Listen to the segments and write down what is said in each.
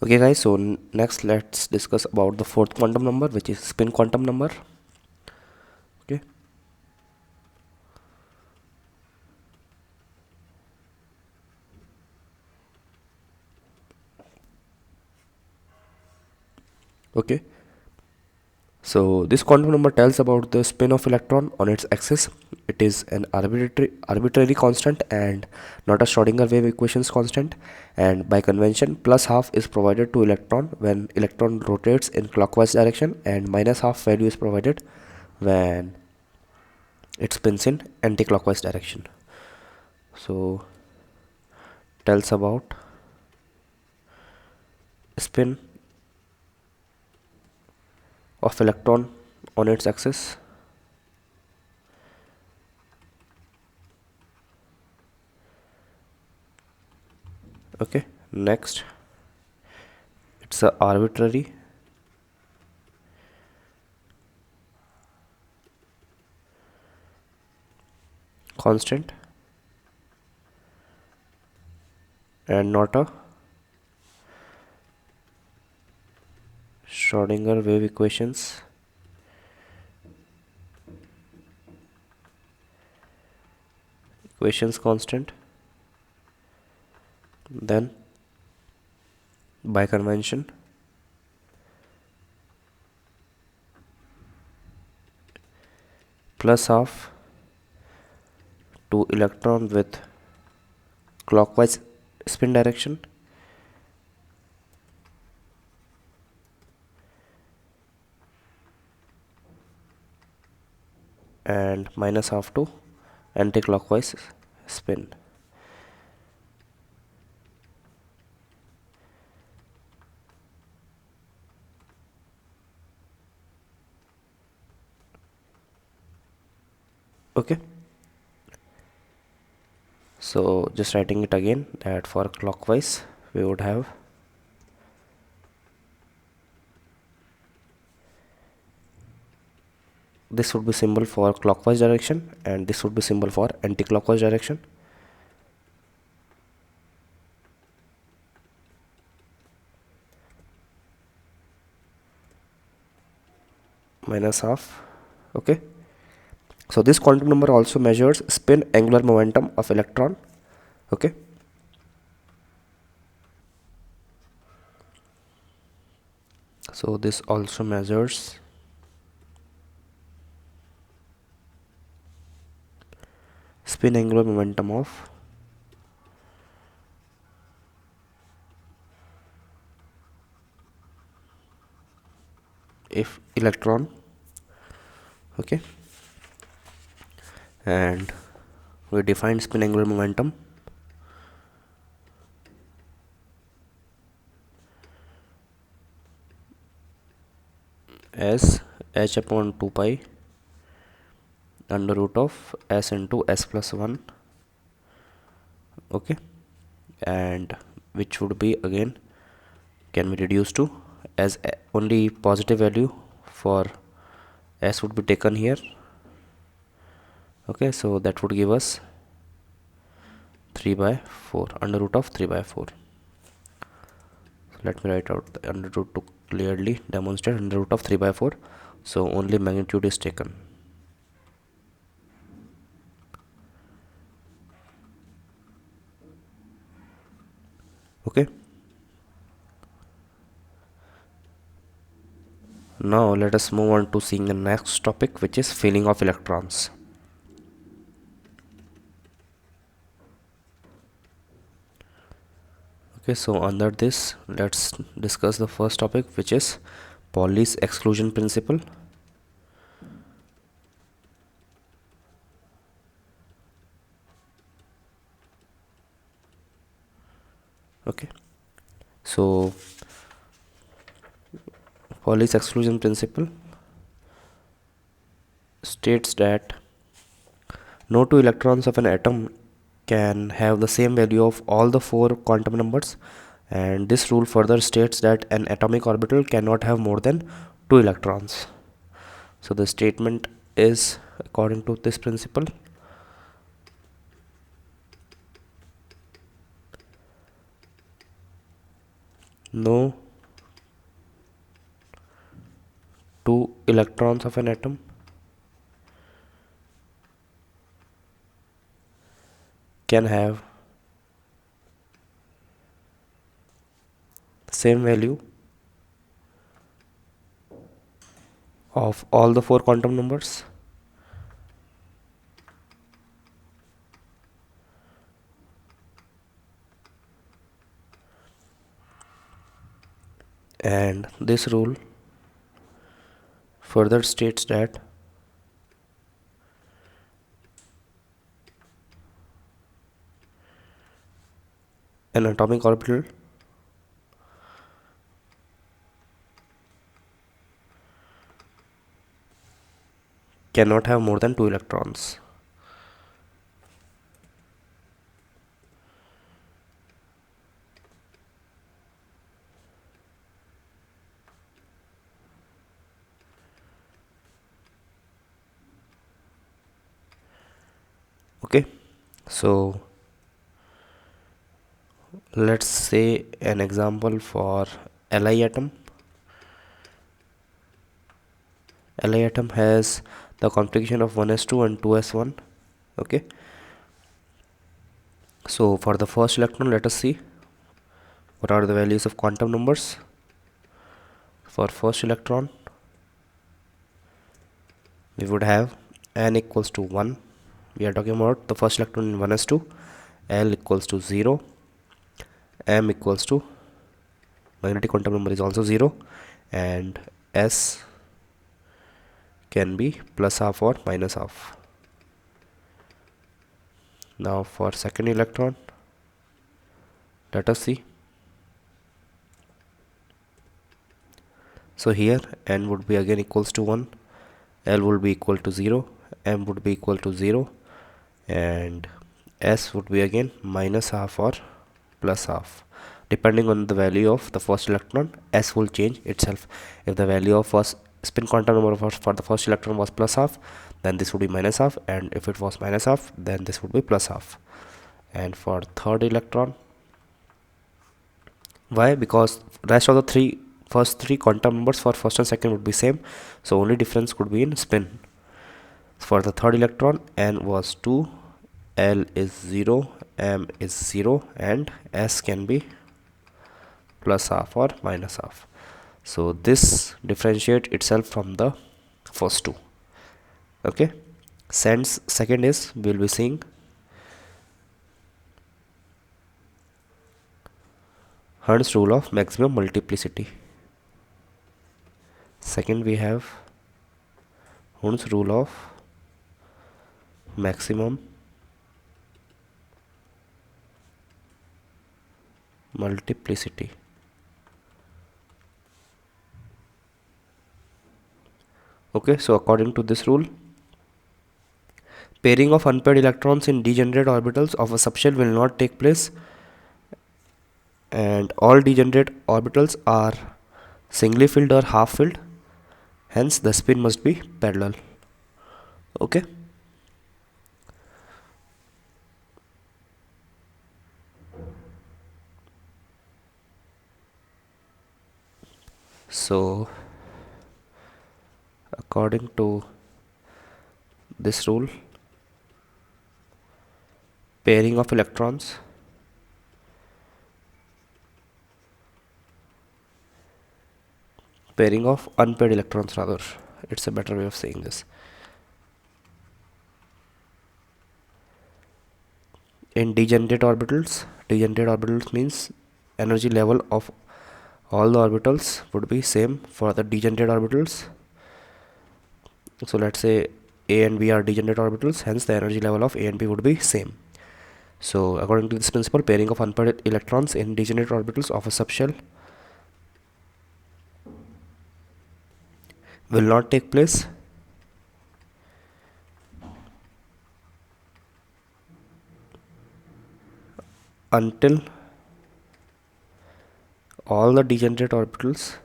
Okay guys, so next let's discuss about the fourth quantum number, which is spin quantum number. Okay, okay, so this quantum number tells about the spin of electron on its axis. It is an arbitrary constant and not a Schrodinger wave equations constant, and by convention plus half is provided to electron when electron rotates in clockwise direction, and minus half value is provided when it spins in anti-clockwise direction. So tells about spin of electron on its axis. Okay, next, it's a arbitrary constant and not a Schrodinger wave equations constant. Then by convention plus half to electron with clockwise spin direction, and minus half to anti-clockwise spin. Okay, so just writing it again, that for clockwise we would have this would be symbol for clockwise direction and this would be symbol for anti-clockwise direction. Minus half. Okay, so this quantum number also measures spin angular momentum of electron. Okay, so this also measures spin angular momentum of if electron. Okay, and we define spin angular momentum as h upon 2 pi under root of s into s plus 1. Okay, and which would be again can be reduced to as only positive value for s would be taken here. Okay, so that would give us 3 by 4 under root of 3 by 4. So let me write out the under root to clearly demonstrate under root of 3 by 4. So only magnitude is taken. Okay, now let us move on to seeing the next topic, which is filling of electrons. Okay, so under this let's discuss the first topic, which is Pauli's exclusion principle. Okay, so Pauli's exclusion principle states that no two electrons of an atom can have the same value of all the four quantum numbers, and this rule further states that an atomic orbital cannot have more than two electrons. So the statement is according to this principle. No two electrons of an atom can have same value of all the four quantum numbers. And this rule further states that an atomic orbital cannot have more than two electrons. Okay, so let's say an example for Li atom. Li atom has the configuration of 1s2 and 2s1. Okay, so for the first electron, let us see what are the values of quantum numbers. For first electron, we would have n equals to 1. We are talking about the first electron in 1s2. L equals to 0. M equals to magnetic quantum number is also 0, and S can be plus half or minus half. Now for second electron, let us see. So here n would be again equals to 1, L would be equal to 0, M would be equal to 0, and S would be again minus half or plus half. Depending on the value of the first electron, S will change itself. If the value of first spin quantum number for the first electron was plus half, then this would be minus half, and if it was minus half, then this would be plus half. And for third electron, why? Because rest of the first three quantum numbers for first and second would be same, so only difference could be in spin. For the third electron, n was 2, L is 0, M is 0, and S can be plus half or minus half. So this differentiates itself from the first two. Okay, since second is, we'll be seeing Hund's rule of maximum multiplicity. Second, we have Hund's rule of maximum multiplicity. Okay, so according to this rule, pairing of unpaired electrons in degenerate orbitals of a subshell will not take place, and all degenerate orbitals are singly filled or half filled, hence the spin must be parallel. Okay, so according to this rule, pairing of electrons pairing of unpaired electrons, rather, it's a better way of saying this, in degenerate orbitals means energy level of all the orbitals would be same for the degenerate orbitals. So let's say A and B are degenerate orbitals, hence the energy level of A and B would be same. So according to this principle, pairing of unpaired electrons in degenerate orbitals of a subshell will not take place until all the degenerate orbitals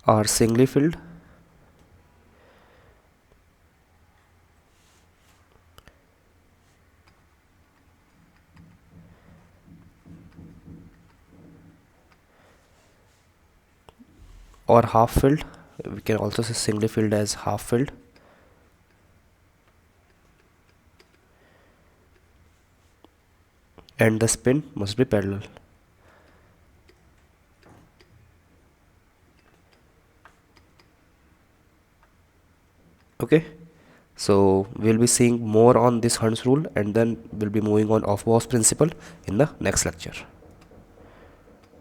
are singly filled or half filled. We can also say singly filled as half filled. And the spin must be parallel. Okay, so we'll be seeing more on this Hund's rule, and then we'll be moving on off-Gauss principle in the next lecture.